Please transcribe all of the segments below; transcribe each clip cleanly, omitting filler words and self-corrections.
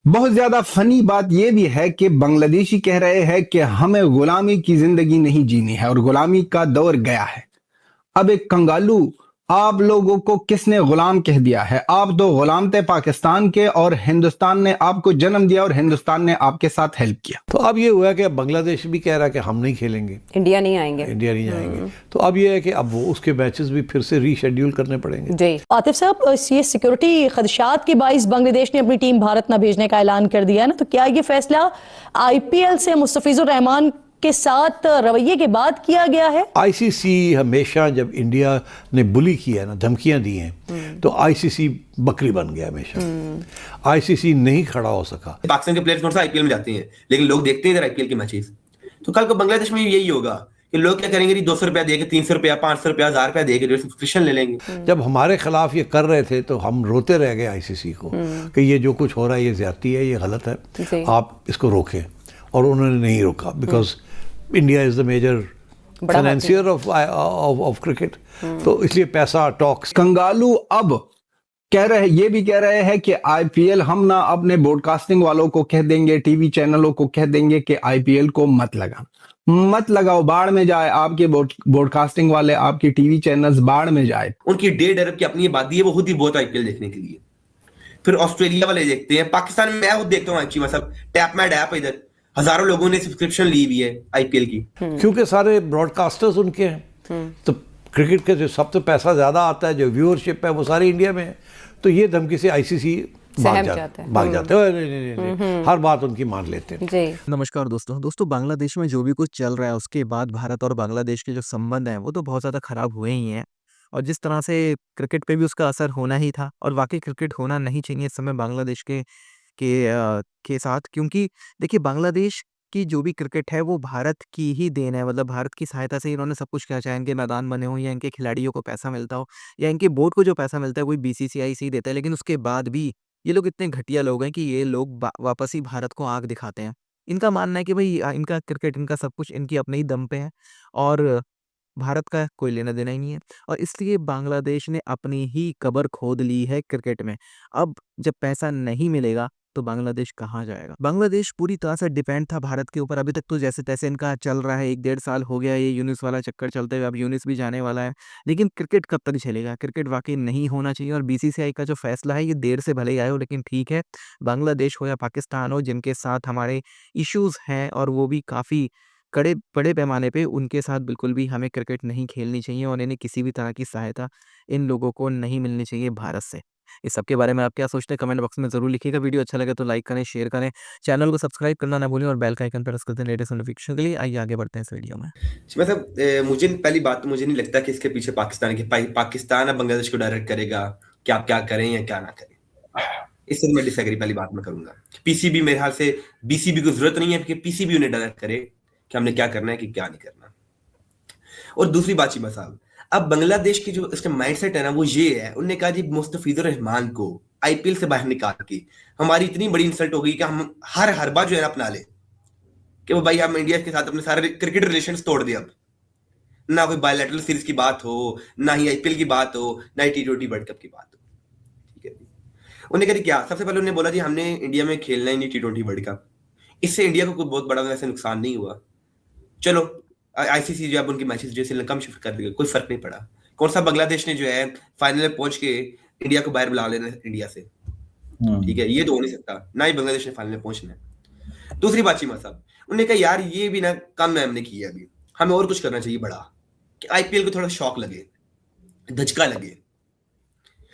बहुत ज्यादा फनी बात यह भी है कि बांग्लादेशी कह रहे हैं कि हमें गुलामी की जिंदगी नहीं जीनी है और गुलामी का दौर गया है। अब एक कंगालू, आप लोगों को किसने गुलाम कह दिया है? आप तो गुलाम थे पाकिस्तान के और हिंदुस्तान ने आपको जन्म दिया और हिंदुस्तान ने आपके साथ हेल्प किया। तो अब ये हुआ कि अब बांग्लादेश भी कह रहा है कि हम नहीं खेलेंगे, इंडिया नहीं आएंगे। तो अब ये है कि अब वो उसके मैचेस भी फिर से रीशेड्यूल करने पड़ेंगे। जी आतिफ साहब, ये सिक्योरिटी खदशात के बाइस बांग्लादेश ने अपनी टीम भारत न भेजने का ऐलान कर दिया है ना, तो क्या ये फैसला आईपीएल से मुस्तफिजुर रहमान के साथ रवैये के बाद किया गया है? आईसीसी हमेशा जब इंडिया ने बुली किया है ना, धमकियां दी हैं, तो आईसीसी बकरी बन गया हमेशा। आईसीसी नहीं खड़ा हो सका। पाकिस्तान के प्लेयर्स कौन सा आईपीएल में जाते हैं, लेकिन लोग देखते हैं इधर आईपीएल के मैचेस। तो कल को बांग्लादेश में यही होगा कि लोग क्या करेंगे, 200 रुपया देके, 300 रुपया, 500 रुपया, 1000 रुपया देके जो सब्सक्रिप्शन ले लेंगे। जब हमारे खिलाफ ये कर रहे थे तो हम रोते रह गए आईसीसी को कि ये जो कुछ हो रहा है ये ज्यादती है, ये गलत है, आप इसको रोकें। और उन्होंने नहीं रोका, because India is the major financier of cricket. तो इसलिए पैसा टॉक्स। कंगालू अब ये भी कह रहे हैं कि आईपीएल हम ना अपने ब्रॉडकास्टिंग वालों को कह देंगे, टीवी चैनलों को कह देंगे कि आईपीएल को मत लगाओ, बाढ़ में जाए आपके ब्रॉडकास्टिंग वाले, आपकी टीवी चैनल्स बाढ़ में जाए। उनकी 1.5 अरब की अपनी आबादी है, वो खुद ही बहुत आईपीएल देखने के लिए। फिर ऑस्ट्रेलिया वाले देखते हैं, पाकिस्तान में मैं खुद देखता हूँ अच्छी, मतलब टैप मैड ऐप, इधर हजारों लोगों ने सब्सक्रिप्शन ली हुई है आईपीएल की, क्योंकि सारे ब्रॉडकास्टर्स उनके हैं। तो क्रिकेट के जो सबसे पैसा ज्यादा आता है, जो व्यूअरशिप है, वो सारी इंडिया में है। तो ये धमकी से आईसीसी भाग जाते हैं, नहीं, हर बात उनकी मान लेते हैं। जी नमस्कार दोस्तों, बांग्लादेश में जो भी कुछ चल रहा है उसके बाद भारत और बांग्लादेश के जो संबंध हैं वो तो बहुत ज़्यादा खराब हुए ही हैं। और जिस तरह से क्रिकेट पे भी उसका असर होना ही था, और वाकई क्रिकेट होना नहीं चाहिए इस समय बांग्लादेश के साथ, क्योंकि देखिए बांग्लादेश की जो भी क्रिकेट है वो भारत की ही देन है। मतलब भारत की सहायता से इन्होंने सब कुछ किया, चाहे इनके मैदान बने हो या इनके खिलाड़ियों को पैसा मिलता हो या इनके बोर्ड को जो पैसा मिलता है वही बीसीसीआई से ही देता है। लेकिन उसके बाद भी ये लोग इतने घटिया लोग हैं कि ये लोग वापस ही भारत को आंख दिखाते हैं। इनका मानना है कि भाई इनका क्रिकेट, इनका सब कुछ इनकी अपने ही दम पे है और भारत का कोई लेना देना ही नहीं है। और इसलिए बांग्लादेश ने अपनी ही कब्र खोद ली है क्रिकेट में। अब जब पैसा नहीं मिलेगा तो बांग्लादेश कहाँ जाएगा? बांग्लादेश पूरी तरह से डिपेंड था भारत के ऊपर। अभी तक तो जैसे तैसे इनका चल रहा है, 1-1.5 साल हो गया ये यूनिस वाला चक्कर चलते हुए, अब यूनिस भी जाने वाला है। लेकिन क्रिकेट कब तक चलेगा? क्रिकेट वाकई नहीं होना चाहिए। और बीसीसीआई का जो फैसला है ये देर से भले ही आए हो, लेकिन ठीक है, बांग्लादेश हो या पाकिस्तान हो, जिनके साथ हमारे इश्यूज हैं और वो भी काफ़ी बड़े पैमाने पे, उनके साथ बिल्कुल भी हमें क्रिकेट नहीं खेलनी चाहिए और इन्हें किसी भी तरह की सहायता इन लोगों को नहीं मिलनी चाहिए भारत से। इस सब के बारे में आप क्या सोचते हैं कमेंट बॉक्स में ज़रूर लिखिएगा। वीडियो अच्छा लगे तो लाइक करें, शेयर करें, चैनल को सब्सक्राइब करना ना भूलें और बेल का आइकन प्रेस कर दें लेटेस्ट नोटिफिकेशन के लिए। आइए आगे बढ़ते हैं इस वीडियो में। मतलब मुझे पहली बात तो मुझे नहीं लगता कि इसके पीछे पाकिस्तान अब बांग्लादेश को डायरेक्ट करेगा कि आप क्या करें या क्या ना करें। इससे मैं डिसएग्री पहली बात मैं करूंगा। पीसीबी मेरे ख्याल से बीसीबी को जरूरत नहीं है कि पीसीबी उन्हें डायरेक्ट करे कि हमने क्या करना है कि क्या नहीं करना। और दूसरी बात चीमा साहब, अब बांग्लादेश की जो इसका माइंडसेट है ना, वो ये है, उन्होंने कहा जी मुस्तफिजुर रहमान को आईपीएल से बाहर निकाल के हमारी इतनी बड़ी इंसल्ट हो गई कि हम हर बार जो है ना अपना ले कि वो भाई हम इंडिया के साथ अपने सारे क्रिकेट रिलेशंस तोड़ दिए। अब ना कोई बायलैटरल सीरीज की बात हो, ना ही आईपीएल की बात हो, ना ही T20 वर्ल्ड कप की बात हो। ठीक है जी, उन्होंने कहा क्या, सबसे पहले उन्होंने बोला जी हमने इंडिया में खेलना ही नहीं T20 वर्ल्ड कप। इससे इंडिया को कोई बहुत बड़ा वैसे नुकसान नहीं हुआ। चलो आईसीसी जब उनकी मैचेस जो श्रीलंका में शिफ्ट कर दिया, कोई फर्क नहीं पड़ा। कौन सा बांग्लादेश ने जो है फाइनल में पहुंच के इंडिया को बाहर बुला लेना इंडिया से, ठीक है, ये तो हो नहीं सकता। ना ही बांग्लादेश ने फाइनल में पहुंचना है। दूसरी बात चीमा साहब, उन्होंने कहा यार ये भी ना कम है हमने किया, अभी हमें और कुछ करना चाहिए बड़ा, कि आईपीएल को थोड़ा शौक लगे, धचका लगे।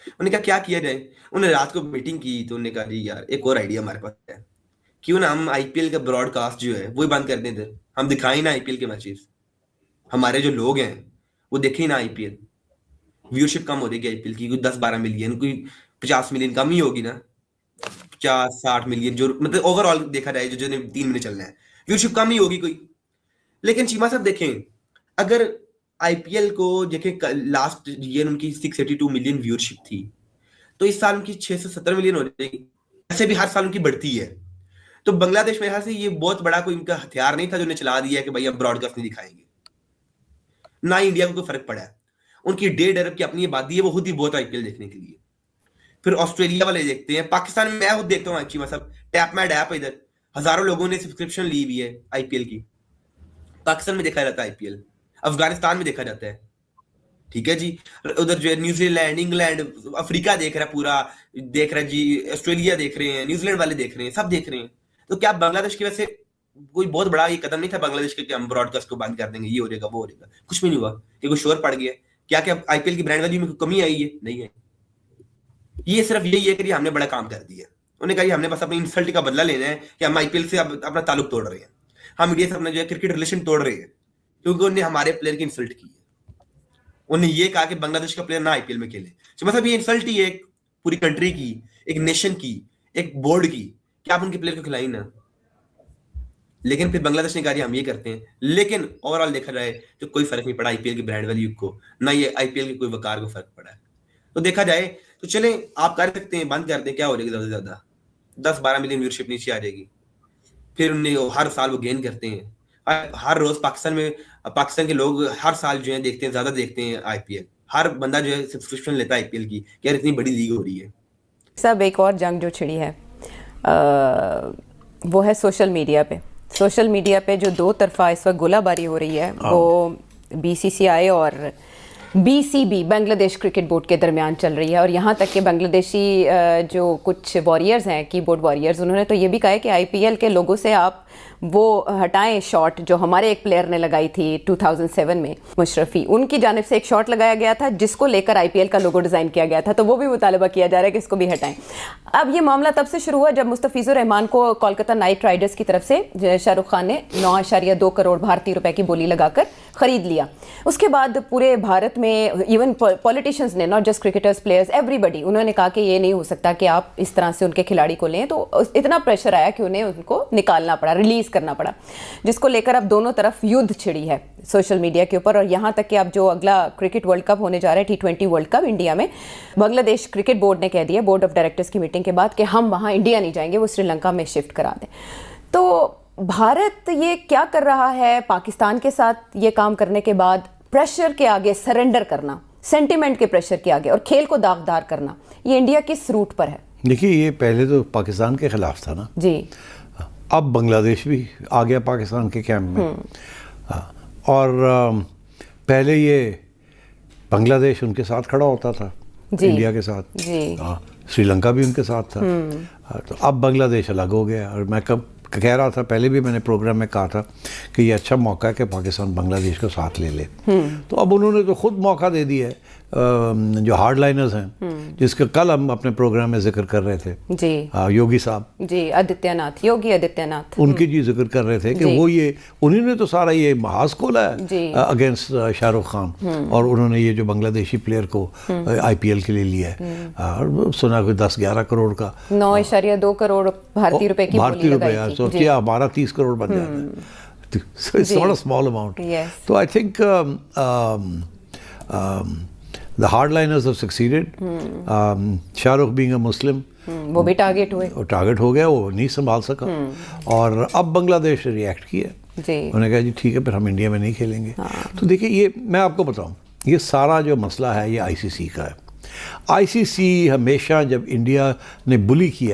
उन्होंने कहा क्या किया जाए। उन्होंने रात को मीटिंग की तो उन्होंने कहा जी यार एक और आइडिया हमारे पास है, क्यों ना हम आईपीएल का ब्रॉडकास्ट जो है वो बंद कर दें, इधर हम दिखाएं ना आईपीएल के मैचेस, हमारे जो लोग हैं वो देखें ना आईपीएल। व्यूअरशिप कम हो रही है आईपीएल की, कोई 10-12 मिलियन, कोई 50 मिलियन कम ही होगी ना, 50-60 मिलियन, जो मतलब ओवरऑल देखा जाए जो 3 महीने चलना है, व्यूअरशिप कम ही होगी कोई। लेकिन चीमा साहब देखें, अगर आईपीएल को देखें, लास्ट ईयर उनकी 682 मिलियन व्यूअरशिप थी, तो इस साल उनकी 670 मिलियन हो जाएगी। ऐसे भी हर साल उनकी बढ़ती है। तो बांग्लादेश मेरे ख्याल से ये बहुत बड़ा कोई इनका हथियार नहीं था जो उन्हें चला दिया है कि भाई हम ब्रॉडकास्ट नहीं दिखाएंगे। ना ही इंडिया को कोई फर्क पड़ा है। उनकी 1.5 अरब की अपनी आबादी है, वो खुद ही बहुत आईपीएल देखने के लिए। फिर ऑस्ट्रेलिया वाले देखते हैं, पाकिस्तान में मैं खुद देखता हूँ अच्छी, मतलब ऐप में ऐप है, इधर हजारों लोगों ने सब्सक्रिप्शन ली हुई है आईपीएल की। पाकिस्तान में देखा जाता है आईपीएल, अफगानिस्तान में देखा जाता है, ठीक है जी। उधर जो है न्यूजीलैंड, इंग्लैंड, अफ्रीका देख रहा है, पूरा देख रहा है जी, ऑस्ट्रेलिया देख रहे हैं, न्यूजीलैंड वाले देख रहे हैं, सब देख रहे हैं। तो क्या बांग्लादेश की वजह से कोई बहुत बड़ा ये कदम नहीं था बांग्लादेश के कि हम ब्रॉडकास्ट को बंद कर देंगे, ये हो जाएगा वो हो जाएगा? कुछ भी नहीं हुआ कि कोई शोर पड़ गया। क्या क्या आईपीएल की ब्रांड वैल्यू में कमी आई है? नहीं है। ये सिर्फ यही है कि हमने बड़ा काम कर दिया। उन्होंने कहा हमने बस अपनी इंसल्ट का बदला लेना है कि हम आईपीएल से अब अपना ताल्लुक तोड़ रहे हैं, हम इंडिया से अपना जो है क्रिकेट रिलेशन तोड़ रहे हैं, क्योंकि उन्होंने हमारे प्लेयर की इंसल्ट की है। उन्होंने ये कहा कि बांग्लादेश का प्लेयर ना आईपीएल में खेले। तो मतलब ये इंसल्ट ही है एक पूरी कंट्री की, एक नेशन की, एक बोर्ड की, कि आप उनके प्लेयर को खिलाई ना। लेकिन फिर बांग्लादेश ने कहा हम ये करते हैं। लेकिन ओवरऑल देखा जाए तो कोई फर्क नहीं पड़ा आईपीएल की ब्रांड वैल्यू को, ना ये आईपीएल के कोई वकार को फर्क पड़ा है। तो देखा जाए तो चले आप कर सकते हैं, बंद कर दें, क्या हो जाएगा? ज्यादा से ज्यादा 10-12 मिलियन व्यूअरशिप नीचे आ जाएगी। फिर उन्हें हर साल वो गेन करते हैं, हर रोज पाकिस्तान के लोग हर साल जो है देखते हैं, ज्यादा देखते हैं आईपीएल। हर बंदा जो है सब्सक्रिप्शन लेता है आईपीएल की, यार इतनी बड़ी लीग हो रही है। सब एक और जंग जो छिड़ी है वो है सोशल मीडिया पे। सोशल मीडिया पे जो दो तरफा इस वक्त गोलाबारी हो रही है वो बीसीसीआई और बीसीबी बांग्लादेश क्रिकेट बोर्ड के दरमियान चल रही है। और यहाँ तक कि बांग्लादेशी जो कुछ वॉरियर्स हैं, कीबोर्ड वॉरियर्स, उन्होंने तो ये भी कहा है कि आईपीएल के लोगों से आप वो हटाएं शॉट जो हमारे एक प्लेयर ने लगाई थी 2007 में, मुशरफी, उनकी जानिब से एक शॉट लगाया गया था जिसको लेकर आईपीएल का लोगो डिज़ाइन किया गया था, तो वो भी मुतालबा किया जा रहा है कि इसको भी हटाएं। अब ये मामला तब से शुरू हुआ जब मुस्तफिजुर रहमान को कोलकाता नाइट राइडर्स की तरफ से शाहरुख खान ने 9.2 करोड़ भारतीय रुपए की बोली लगाकर खरीद लिया। उसके बाद पूरे भारत में इवन पॉलिटिशियंस ने, not just cricketers, players, everybody, उन्होंने कहा कि ये नहीं हो सकता कि आप इस तरह से उनके खिलाड़ी को लें। तो इतना प्रेशर आया कि उन्हें उनको निकालना पड़ा, रिलीज करना पड़ा, जिसको लेकर अब दोनों तरफ युद्ध छिड़ी है सोशल मीडिया के ऊपर। और यहाँ तक कि अब जो अगला क्रिकेट वर्ल्ड कप होने जा रहा है, T20 वर्ल्ड कप इंडिया में, बांग्लादेश क्रिकेट बोर्ड ने कह दिया बोर्ड ऑफ डायरेक्टर्स की मीटिंग के बाद कि हम वहाँ इंडिया नहीं जाएंगे, वो श्रीलंका में शिफ्ट करा दें। तो भारत ये क्या कर रहा है? पाकिस्तान के साथ ये काम करने के बाद प्रेशर के आगे सरेंडर करना, सेंटिमेंट के प्रेशर के आगे, और खेल को दागदार करना, ये इंडिया किस रूट पर है? देखिए, ये पहले तो पाकिस्तान के खिलाफ था ना जी, अब बांग्लादेश भी आ गया पाकिस्तान के कैंप में। और पहले ये बांग्लादेश उनके साथ खड़ा होता था, इंडिया के साथ जी, श्रीलंका भी उनके साथ था। तो अब बांग्लादेश अलग हो गया। और मैं कब कह रहा था, पहले भी मैंने प्रोग्राम में कहा था कि ये अच्छा मौका है कि पाकिस्तान बांग्लादेश को साथ ले ले। तो अब उन्होंने तो खुद मौका दे दिया है। जो हार्ड लाइनर्स हैं, जिसका कल हम अपने प्रोग्राम में जिक्र कर रहे थे जी, योगी साहब जी, आदित्यनाथ, योगी आदित्यनाथ, उनकी जी जिक्र कर रहे थे कि वो ये उन्होंने तो सारा ये महाज खोला है अगेंस्ट शाहरुख खान। और उन्होंने ये जो बांग्लादेशी प्लेयर को आईपीएल के लिए लिया है, और सुना कोई 10-11 करोड़ का, 9.2 करोड़ भारतीय रुपए की बोली लगाई थी। तो क्या हमारा 30 करोड़ बन जाता है? So it's not a small amount. Yes. So I think the hardliners have succeeded. Shah Rukh being a Muslim, वो भी टारगेट हुए, वो टारगेट हो गया, वो नहीं संभाल सका। और अब बांग्लादेश ने रिएक्ट किया, उन्होंने कहा जी ठीक है, फिर हम इंडिया में नहीं खेलेंगे। तो देखिए, ये मैं आपको बताऊं, ये सारा जो मसला है ये आईसीसी का है। आईसीसी हमेशा जब इंडिया ने बुली किया